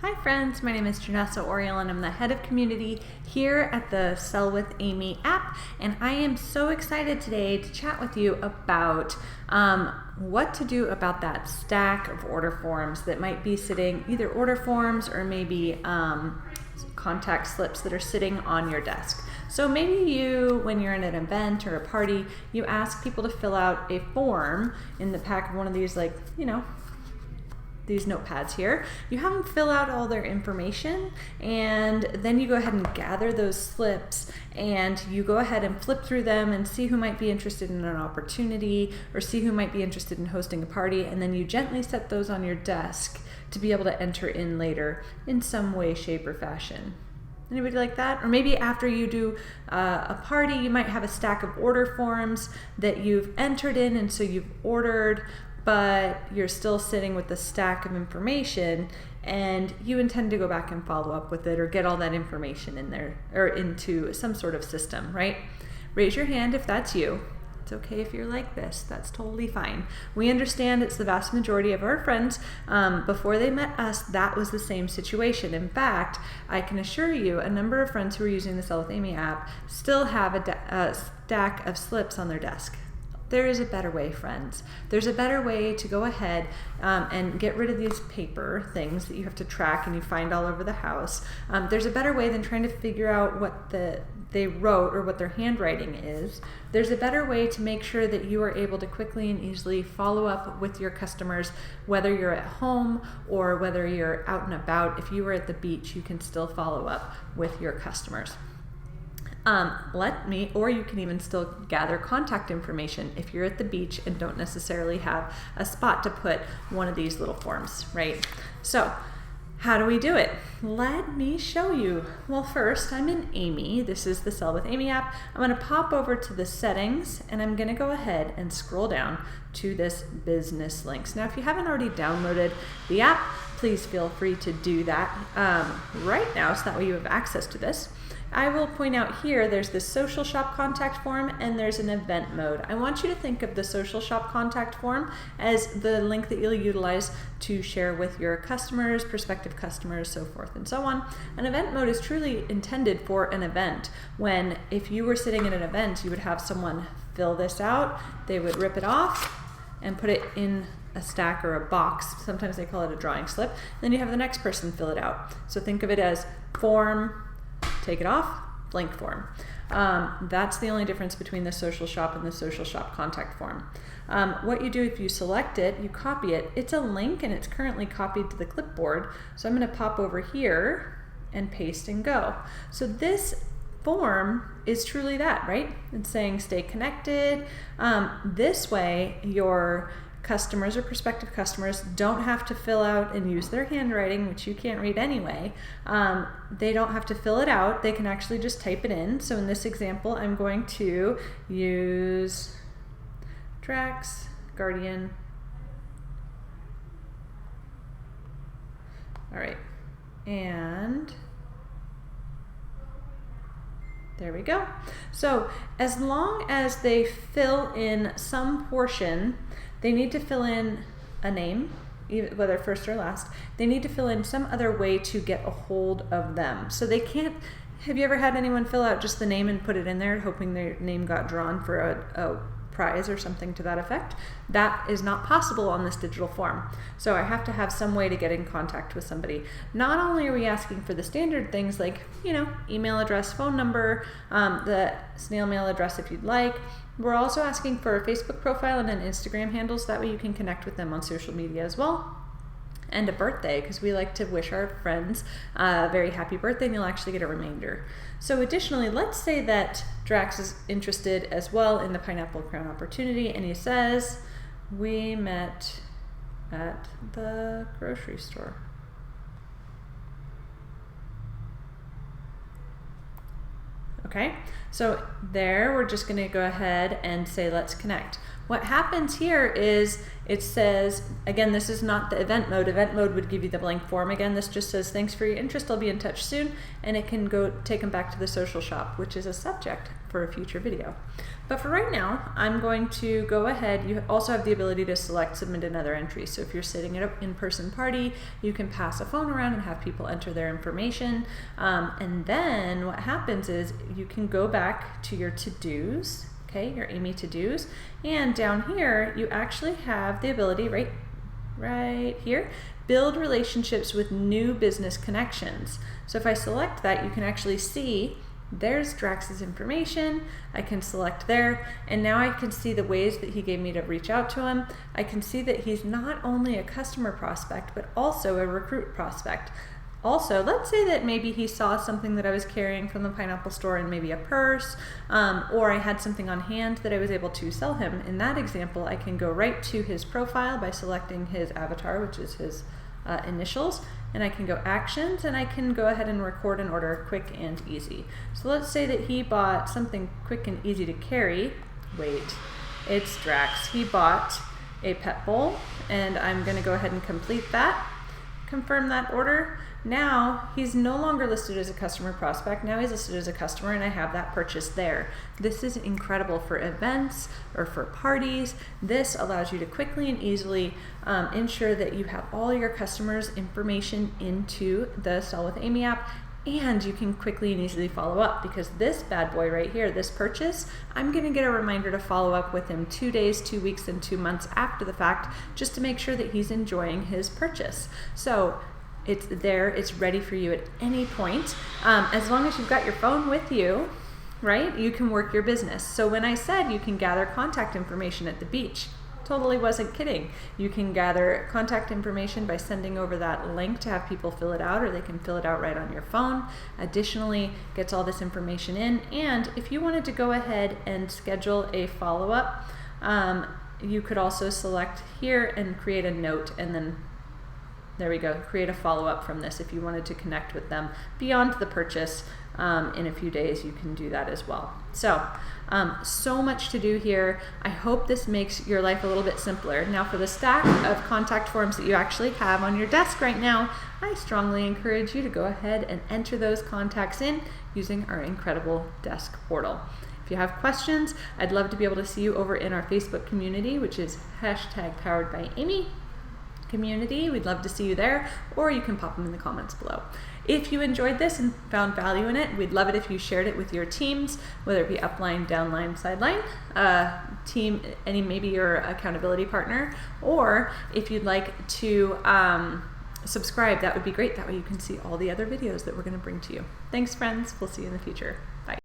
Hi friends, my name is Janessa Oriel and I'm the head of community here at the Sell with Amy app, and I am so excited today to chat with you about what to do about that stack of order forms that might be sitting, either order forms or maybe contact slips that are sitting on your desk. So maybe you, when you're in an event or a party, you ask people to fill out a form in the back of one of these, like, these notepads here. You have them fill out all their information, and then you go ahead and gather those slips and you go ahead and flip through them and see who might be interested in an opportunity or see who might be interested in hosting a party, and then you gently set those on your desk to be able to enter in later in some way, shape, or fashion. Anybody like that? Or maybe after you do a party, you might have a stack of order forms that you've entered in, and so you've ordered, but you're still sitting with the stack of information and you intend to go back and follow up with it or get all that information in there or into some sort of system, right? Raise your hand if that's you. It's okay if you're like this, that's totally fine. We understand it's the vast majority of our friends. Before they met us, that was the same situation. In fact, I can assure you a number of friends who are using the Sell with Amy app still have a stack of slips on their desk. There is a better way, friends. There's a better way to go ahead and get rid of these paper things that you have to track and you find all over the house. There's a better way than trying to figure out what they wrote or what their handwriting is. There's a better way to make sure that you are able to quickly and easily follow up with your customers, whether you're at home or whether you're out and about. If you were at the beach, you can still follow up with your customers. Or you can even still gather contact information if you're at the beach and don't necessarily have a spot to put one of these little forms, right? So how do we do it? Let me show you. Well, first, I'm in Amy. This is the Sell with Amy app. I'm going to pop over to the settings and I'm going to go ahead and scroll down to this business links. Now, if you haven't already downloaded the app, please feel free to do that right now, so that way you have access to this. I will point out here, there's this social shop contact form and there's an event mode. I want you to think of the social shop contact form as the link that you'll utilize to share with your customers, prospective customers, so forth and so on. An event mode is truly intended for an event, when if you were sitting at an event, you would have someone fill this out, they would rip it off and put it in a stack or a box. Sometimes they call it a drawing slip. Then you have the next person fill it out. So think of it as form, take it off, blank form. That's the only difference between the social shop and the social shop contact form. What you do if you select it, you copy it. It's a link and it's currently copied to the clipboard. So I'm going to pop over here and paste and go. So this form is truly that, right? It's saying stay connected. This way your customers or prospective customers don't have to fill out and use their handwriting, which you can't read anyway. They don't have to fill it out. They can actually just type it in. So in this example, I'm going to use Drax, Guardian. All right, and there we go. So as long as they fill in some portion, they need to fill in a name, whether first or last. They need to fill in some other way to get a hold of them. So they can't, have you ever had anyone fill out just the name and put it in there hoping their name got drawn for a prize or something to that effect? That is not possible on this digital form. So I have to have some way to get in contact with somebody. Not only are we asking for the standard things like, email address, phone number, the snail mail address if you'd like, we're also asking for a Facebook profile and an Instagram handle, so that way you can connect with them on social media as well. And a birthday, because we like to wish our friends a very happy birthday, and you'll actually get a reminder. So additionally, let's say that Drax is interested as well in the Pineapple Crown opportunity, and he says, we met at the grocery store. Okay, so there we're just going to go ahead and say let's connect. What happens here is it says, again, this is not the event mode. Event mode would give you the blank form. Again, this just says thanks for your interest, I'll be in touch soon, and it can go take them back to the social shop, which is a subject for a future video. But for right now, I'm going to go ahead. You also have the ability to select submit another entry. So if you're sitting at an in-person party, you can pass a phone around and have people enter their information. And then what happens is you can go back to your to-dos, okay, your Amy to-dos. And down here, you actually have the ability right here, build relationships with new business connections. So if I select that, you can actually see there's Drax's information. I can select there, and now I can see the ways that he gave me to reach out to him. I can see that he's not only a customer prospect, but also a recruit prospect. Also, let's say that maybe he saw something that I was carrying from the pineapple store in maybe a purse, or I had something on hand that I was able to sell him. In that example, I can go right to his profile by selecting his avatar, which is his initials, and I can go actions, and I can go ahead and record an order quick and easy. So let's say that he bought something quick and easy to carry. Wait, it's Drax. He bought a pet bowl, and I'm going to go ahead and complete that, confirm that order. Now he's no longer listed as a customer prospect. Now he's listed as a customer, and I have that purchase there. This is incredible for events or for parties. This allows you to quickly and easily ensure that you have all your customers' information into the Sell with Amy app, and you can quickly and easily follow up, because this bad boy right here, this purchase, I'm going to get a reminder to follow up with him 2 days, 2 weeks, and 2 months after the fact, just to make sure that he's enjoying his purchase. So it's there, it's ready for you at any point. As long as you've got your phone with you, right, you can work your business. So when I said you can gather contact information at the beach, totally wasn't kidding. You can gather contact information by sending over that link to have people fill it out, or they can fill it out right on your phone. Additionally, gets all this information in, and if you wanted to go ahead and schedule a follow-up, you could also select here and create a note, and then there we go, create a follow-up from this. If you wanted to connect with them beyond the purchase in a few days, you can do that as well. So, so much to do here. I hope this makes your life a little bit simpler. Now, for the stack of contact forms that you actually have on your desk right now, I strongly encourage you to go ahead and enter those contacts in using our incredible desk portal. If you have questions, I'd love to be able to see you over in our Facebook community, which is #PoweredByAmy community. We'd love to see you there, or you can pop them in the comments below. If you enjoyed this and found value in it, we'd love it if you shared it with your teams, whether it be upline, downline, sideline, team, maybe your accountability partner, or if you'd like to subscribe, that would be great. That way you can see all the other videos that we're going to bring to you. Thanks, friends. We'll see you in the future.